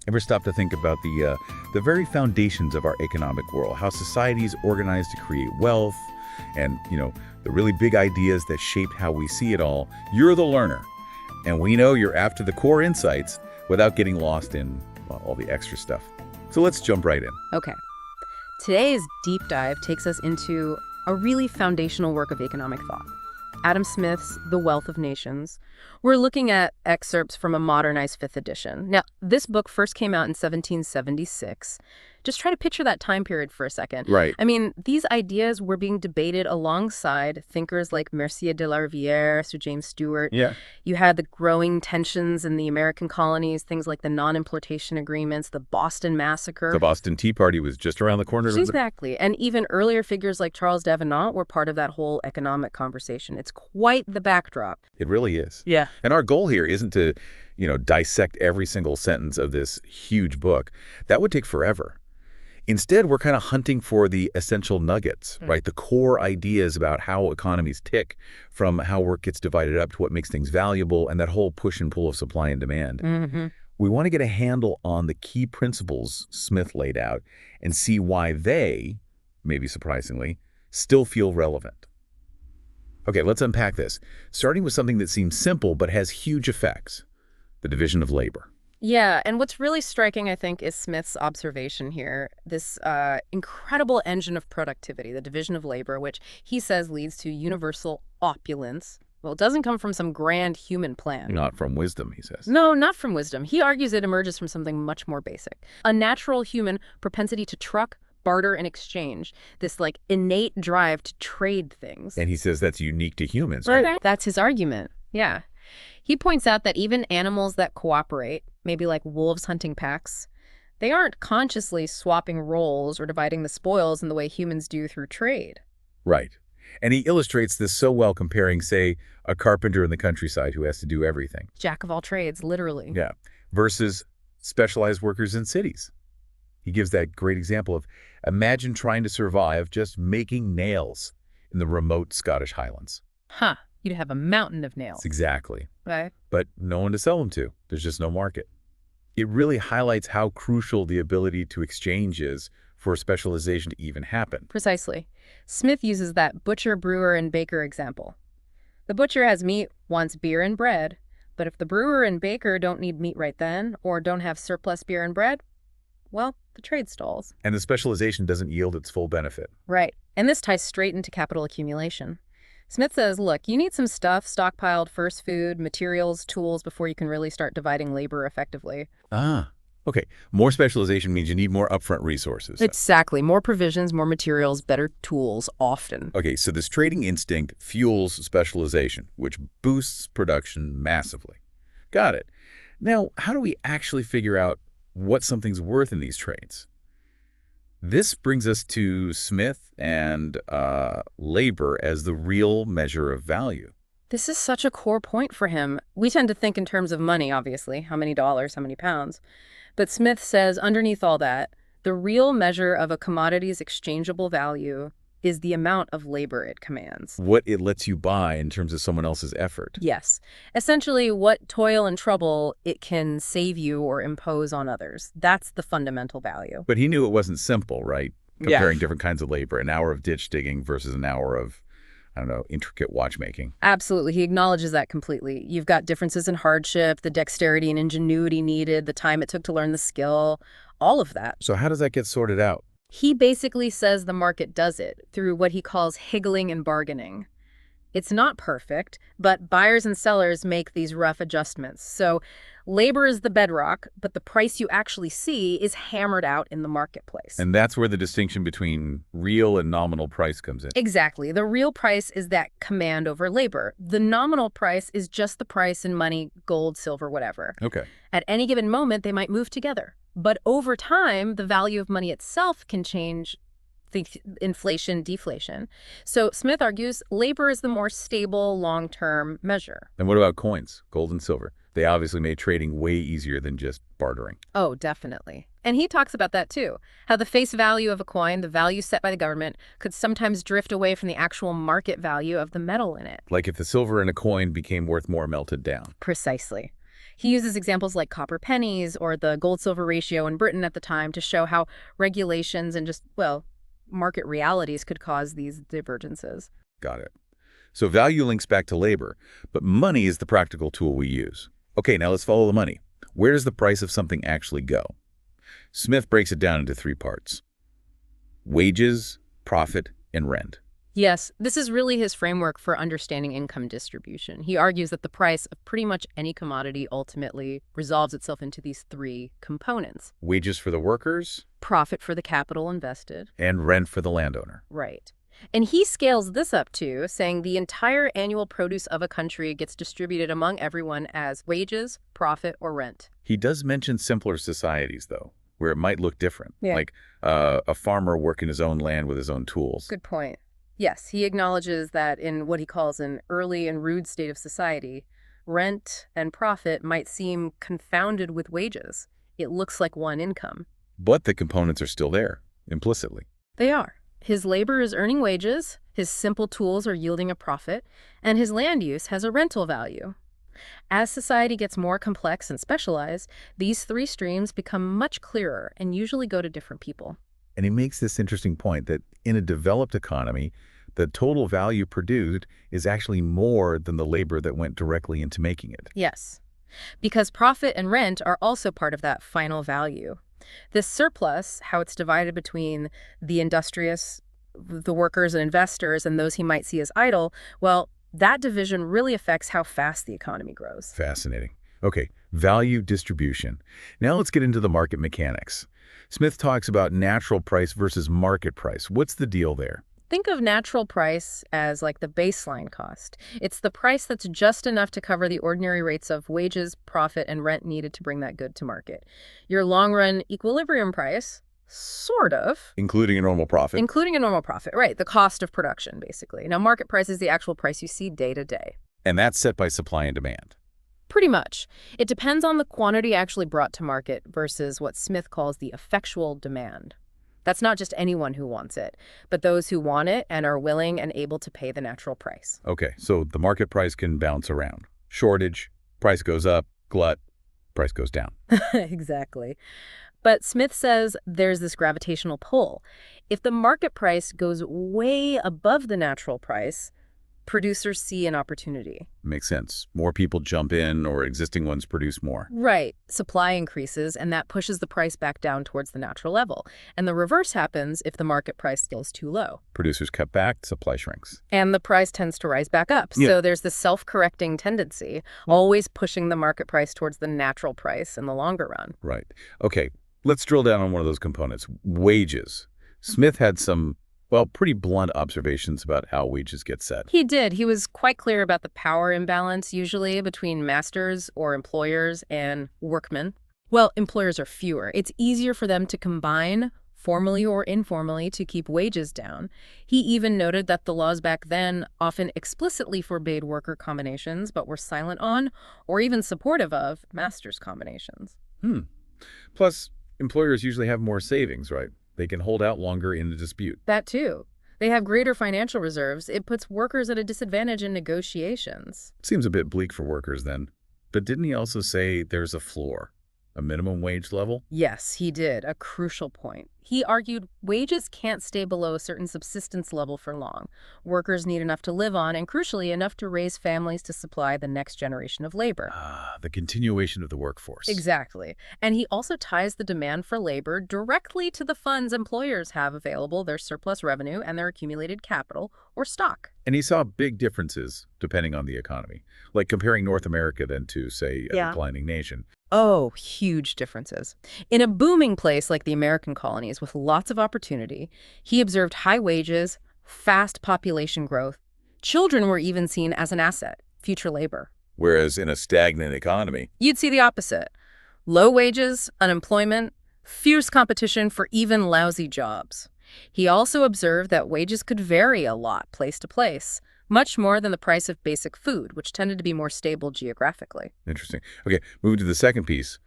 Ever stop to think about the very foundations of our economic world, how society is organized to create wealth, and, the really big ideas that shaped how we see it all? You're the learner, and we know you're after the core insights without getting lost in all the extra stuff. So let's jump right in. Okay. Today's deep dive takes us into a really foundational work of economic thought. Adam Smith's The Wealth of Nations. We're looking at excerpts from a modernized 5th edition. Now, this book first came out in 1776. Just try to picture that time period for a second. Right. I mean, these ideas were being debated alongside thinkers like Mercier de la Rivière, Sir James Stewart. Yeah. You had the growing tensions in the American colonies, things like the non-importation agreements, the Boston Massacre. The Boston Tea Party was just around the corner. Exactly. And even earlier figures like Charles Davenant were part of that whole economic conversation. It's quite the backdrop. It really is. Yeah. And our goal here isn't to, dissect every single sentence of this huge book. That would take forever. Instead, we're kind of hunting for the essential nuggets, right? The core ideas about how economies tick, from how work gets divided up to what makes things valuable, and that whole push and pull of supply and demand. Mm-hmm. We want to get a handle on the key principles Smith laid out and see why they, maybe surprisingly, still feel relevant. Okay, let's unpack this, starting with something that seems simple but has huge effects: the division of labor. Yeah, and what's really striking, I think, is Smith's observation here, this incredible engine of productivity, the division of labor, which he says leads to universal opulence. Well, it doesn't come from some grand human plan. Not from wisdom, he says. No, not from wisdom. He argues it emerges from something much more basic. A natural human propensity to truck, barter, and exchange. This, innate drive to trade things. And he says that's unique to humans. Right. That's his argument. Yeah. He points out that even animals that cooperate, maybe like wolves hunting packs, they aren't consciously swapping roles or dividing the spoils in the way humans do through trade. Right. And he illustrates this so well comparing, say, a carpenter in the countryside who has to do everything. Jack of all trades, literally. Yeah. Versus specialized workers in cities. He gives that great example of, imagine trying to survive just making nails in the remote Scottish Highlands. Huh. You'd have a mountain of nails. Exactly. Right. But no one to sell them to. There's just no market. It really highlights how crucial the ability to exchange is for specialization to even happen. Precisely. Smith uses that butcher, brewer, and baker example. The butcher has meat, wants beer and bread, but if the brewer and baker don't need meat right then, or don't have surplus beer and bread, well, the trade stalls. And the specialization doesn't yield its full benefit. Right. And this ties straight into capital accumulation. Smith says, look, you need some stuff stockpiled, first food, materials, tools, before you can really start dividing labor effectively. Ah, okay. More specialization means you need more upfront resources. Exactly. More provisions, more materials, better tools, often. Okay, so this trading instinct fuels specialization, which boosts production massively. Got it. Now, how do we actually figure out what something's worth in these trades? This brings us to Smith and labor as the real measure of value. This is such a core point for him. We tend to think in terms of money, obviously. How many dollars, how many pounds? But Smith says underneath all that, the real measure of a commodity's exchangeable value is the amount of labor it commands. What it lets you buy in terms of someone else's effort. Yes. Essentially, what toil and trouble it can save you or impose on others. That's the fundamental value. But he knew it wasn't simple, right? Comparing different kinds of labor, an hour of ditch digging versus an hour of, intricate watchmaking. Absolutely. He acknowledges that completely. You've got differences in hardship, the dexterity and ingenuity needed, the time it took to learn the skill, all of that. So how does that get sorted out? He basically says the market does it through what he calls higgling and bargaining. It's not perfect, but buyers and sellers make these rough adjustments. So labor is the bedrock, but the price you actually see is hammered out in the marketplace. And that's where the distinction between real and nominal price comes in. Exactly. The real price is that command over labor. The nominal price is just the price in money, gold, silver, whatever. Okay. At any given moment, they might move together. But over time, the value of money itself can change, think inflation, deflation. So Smith argues labor is the more stable, long-term measure. And what about coins, gold and silver? They obviously made trading way easier than just bartering. Oh, definitely. And he talks about that too, how the face value of a coin, the value set by the government, could sometimes drift away from the actual market value of the metal in it. Like if the silver in a coin became worth more melted down. Precisely. He uses examples like copper pennies or the gold-silver ratio in Britain at the time to show how regulations and just, well, market realities could cause these divergences. Got it. So value links back to labor, but money is the practical tool we use. Okay, now let's follow the money. Where does the price of something actually go? Smith breaks it down into three parts: wages, profit, and rent. Yes, this is really his framework for understanding income distribution. He argues that the price of pretty much any commodity ultimately resolves itself into these three components. Wages for the workers Profit for the capital invested. and rent for the landowner. Right. And he scales this up too, saying the entire annual produce of a country gets distributed among everyone as wages, profit, or rent. He does mention simpler societies, though, where it might look different, Yeah. like a farmer working his own land with his own tools. Good point. Yes, he acknowledges that in what he calls an early and rude state of society, rent and profit might seem confounded with wages. It looks like one income. But the components are still there, implicitly. They are. His labor is earning wages, his simple tools are yielding a profit, and his land use has a rental value. As society gets more complex and specialized, these three streams become much clearer and usually go to different people. And he makes this interesting point that in a developed economy, the total value produced is actually more than the labor that went directly into making it. Yes, because profit and rent are also part of that final value. This surplus, how it's divided between the industrious, the workers and investors, and those he might see as idle, well, that division really affects how fast the economy grows. Fascinating. Okay, value distribution. Now let's get into the market mechanics. Smith talks about natural price versus market price. What's the deal there? Think of natural price as like the baseline cost. It's the price that's just enough to cover the ordinary rates of wages, profit, and rent needed to bring that good to market. Your long-run equilibrium price, sort of. Including a normal profit. Including a normal profit, right, the cost of production, basically. Now, market price is the actual price you see day to day. And that's set by supply and demand. Pretty much. It depends on the quantity actually brought to market versus what Smith calls the effectual demand. That's not just anyone who wants it, but those who want it and are willing and able to pay the natural price. Okay, so the market price can bounce around. Shortage, price goes up, glut, price goes down. Exactly. But Smith says there's this gravitational pull. If the market price goes way above the natural price, producers see an opportunity. Makes sense. More people jump in or existing ones produce more. Right. Supply increases, and that pushes the price back down towards the natural level. And the reverse happens if the market price feels too low. Producers cut back, supply shrinks. And the price tends to rise back up. Yeah. So there's this self-correcting tendency, always pushing the market price towards the natural price in the longer run. Right. Okay, let's drill down on one of those components, wages. Smith had some, well, pretty blunt observations about how wages get set. He did. He was quite clear about the power imbalance usually between masters or employers and workmen. Well, employers are fewer. It's easier for them to combine formally or informally to keep wages down. He even noted that the laws back then often explicitly forbade worker combinations, but were silent on or even supportive of masters combinations. Plus, employers usually have more savings, right? They can hold out longer in a dispute. That too. They have greater financial reserves. It puts workers at a disadvantage in negotiations. Seems a bit bleak for workers then. But didn't he also say there's a floor, a minimum wage level? Yes, he did. A crucial point. He argued wages can't stay below a certain subsistence level for long. Workers need enough to live on and, crucially, enough to raise families to supply the next generation of labor. The continuation of the workforce. Exactly. And he also ties the demand for labor directly to the funds employers have available, their surplus revenue and their accumulated capital or stock. And he saw big differences depending on the economy, like comparing North America then to, say, a declining nation. Oh, huge differences. In a booming place like the American colonies with lots of opportunity, he observed high wages, fast population growth. Children were even seen as an asset, future labor. Whereas in a stagnant economy, You'd see the opposite. Low wages, unemployment, fierce competition for even lousy jobs. He also observed that wages could vary a lot place to place, much more than the price of basic food, which tended to be more stable geographically. interesting. Okay, moving to the second piece,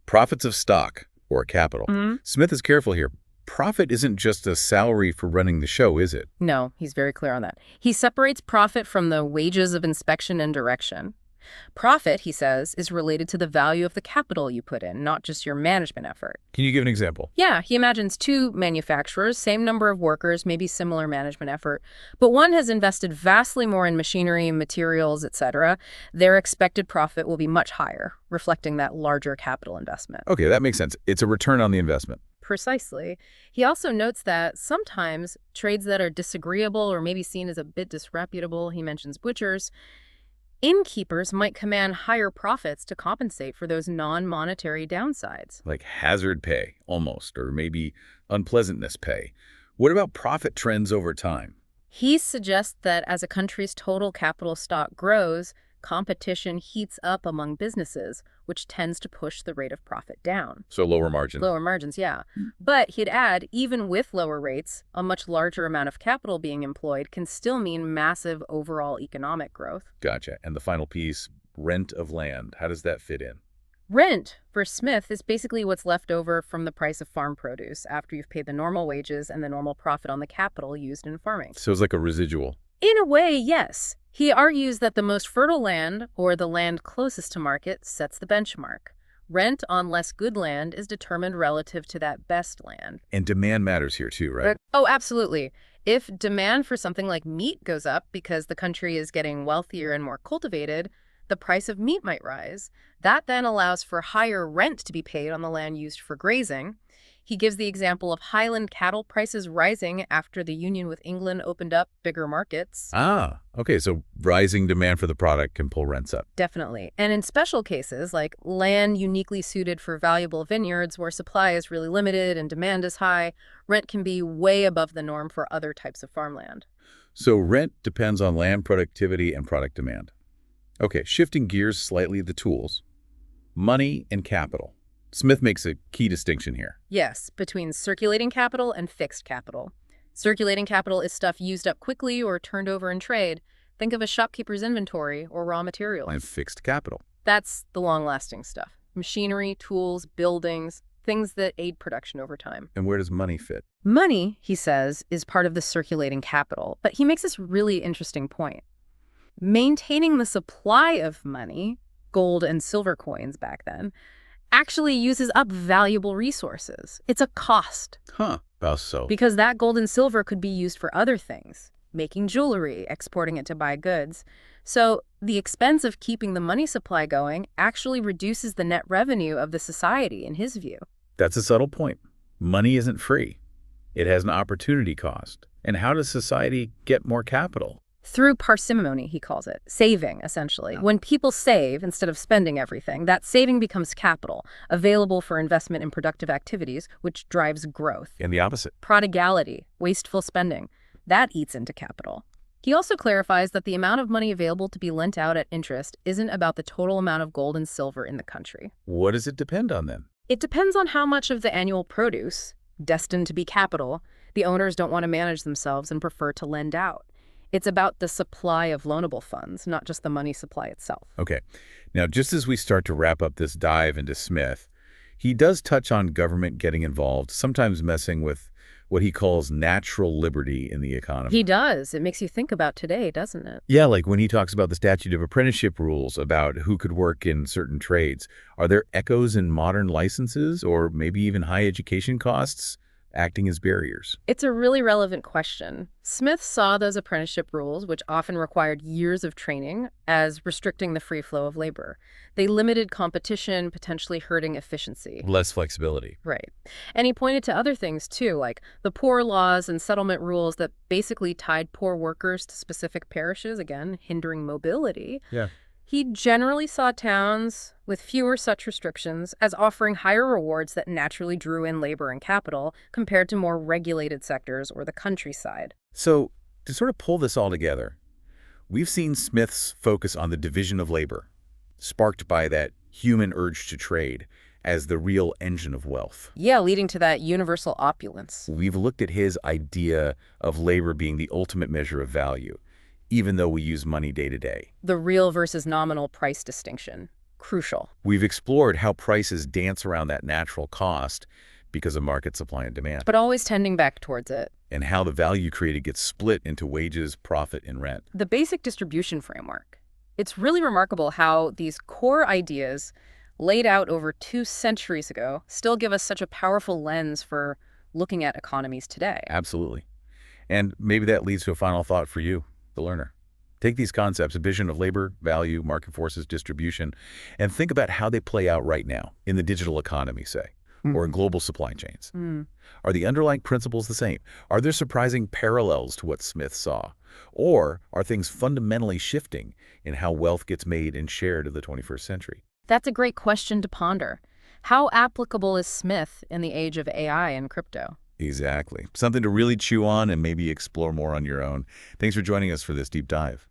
profits of stock or capital. Smith is careful here. Profit isn't just a salary for running the show, is it? No, he's very clear on that. He separates profit from the wages of inspection and direction. Profit, he says, is related to the value of the capital you put in, not just your management effort. Can you give an example? Yeah, he imagines two manufacturers, same number of workers, maybe similar management effort, but one has invested vastly more in machinery, materials, etc. Their expected profit will be much higher, reflecting that larger capital investment. Okay, that makes sense. It's a return on the investment. Precisely. He also notes that sometimes trades that are disagreeable or maybe seen as a bit disreputable, he mentions butchers, innkeepers might command higher profits to compensate for those non-monetary downsides. Like hazard pay, almost, or maybe unpleasantness pay. What about profit trends over time? He suggests that as a country's total capital stock grows, competition heats up among businesses, which tends to push the rate of profit down. So lower margins. Lower margins, yeah. But he'd add, even with lower rates, a much larger amount of capital being employed can still mean massive overall economic growth. Gotcha. And the final piece, rent of land. How does that fit in? Rent, for Smith, is basically what's left over from the price of farm produce after you've paid the normal wages and the normal profit on the capital used in farming. So it's like a residual. In a way, yes. He argues that the most fertile land, or the land closest to market, sets the benchmark. Rent on less good land is determined relative to that best land. And demand matters here too, right? Oh, absolutely. If demand for something like meat goes up because the country is getting wealthier and more cultivated, the price of meat might rise. That then allows for higher rent to be paid on the land used for grazing. He gives the example of Highland cattle prices rising after the union with England opened up bigger markets. Ah, okay, so rising demand for the product can pull rents up. Definitely. And in special cases, like land uniquely suited for valuable vineyards where supply is really limited and demand is high, rent can be way above the norm for other types of farmland. So rent depends on land productivity and product demand. Okay, shifting gears slightly, the tools. Money and capital. Smith makes a key distinction here. Yes, between circulating capital and fixed capital. Circulating capital is stuff used up quickly or turned over in trade. Think of a shopkeeper's inventory or raw materials. And fixed capital. That's the long-lasting stuff. Machinery, tools, buildings, things that aid production over time. And where does money fit? Money, he says, is part of the circulating capital. But he makes this really interesting point. Maintaining the supply of money, gold and silver coins back then, actually uses up valuable resources. It's a cost. Huh, how so? Because that gold and silver could be used for other things, making jewelry, exporting it to buy goods. So the expense of keeping the money supply going actually reduces the net revenue of the society, in his view. That's a subtle point. Money isn't free. It has an opportunity cost. And how does society get more capital? Through parsimony, he calls it. Saving, essentially. When people save instead of spending everything, that saving becomes capital, available for investment in productive activities, which drives growth. And the opposite. Prodigality, wasteful spending, that eats into capital. He also clarifies that the amount of money available to be lent out at interest isn't about the total amount of gold and silver in the country. What does it depend on then? It depends on how much of the annual produce, destined to be capital, the owners don't want to manage themselves and prefer to lend out. It's about the supply of loanable funds, not just the money supply itself. Okay. Now, just as we start to wrap up this dive into Smith, he does touch on government getting involved, sometimes messing with what he calls natural liberty in the economy. He does. It makes you think about today, doesn't it? Yeah, like when he talks about the statute of apprenticeship rules about who could work in certain trades. Are there echoes in modern licenses or maybe even high education costs acting as barriers? It's a really relevant question. Smith saw those apprenticeship rules, which often required years of training, as restricting the free flow of labor. They limited competition, potentially hurting efficiency. Less flexibility. Right. And he pointed to other things, too, like the poor laws and settlement rules that basically tied poor workers to specific parishes, again, hindering mobility. Yeah. He generally saw towns with fewer such restrictions as offering higher rewards that naturally drew in labor and capital compared to more regulated sectors or the countryside. So, to sort of pull this all together, we've seen Smith's focus on the division of labor, sparked by that human urge to trade, as the real engine of wealth. Yeah, leading to that universal opulence. We've looked at his idea of labor being the ultimate measure of value, even though we use money day to day. The real versus nominal price distinction. Crucial. We've explored how prices dance around that natural cost because of market supply and demand. But always tending back towards it. And how the value created gets split into wages, profit, and rent. The basic distribution framework. It's really remarkable how these core ideas laid out over 2 centuries ago still give us such a powerful lens for looking at economies today. Absolutely. And maybe that leads to a final thought for you, the learner. Take these concepts, a vision of labor, value, market forces, distribution, and think about how they play out right now in the digital economy, say, or in global supply chains. Mm. Are the underlying principles the same? Are there surprising parallels to what Smith saw? Or are things fundamentally shifting in how wealth gets made and shared in the 21st century? That's a great question to ponder. How applicable is Smith in the age of AI and crypto? Exactly. Something to really chew on and maybe explore more on your own. Thanks for joining us for this deep dive.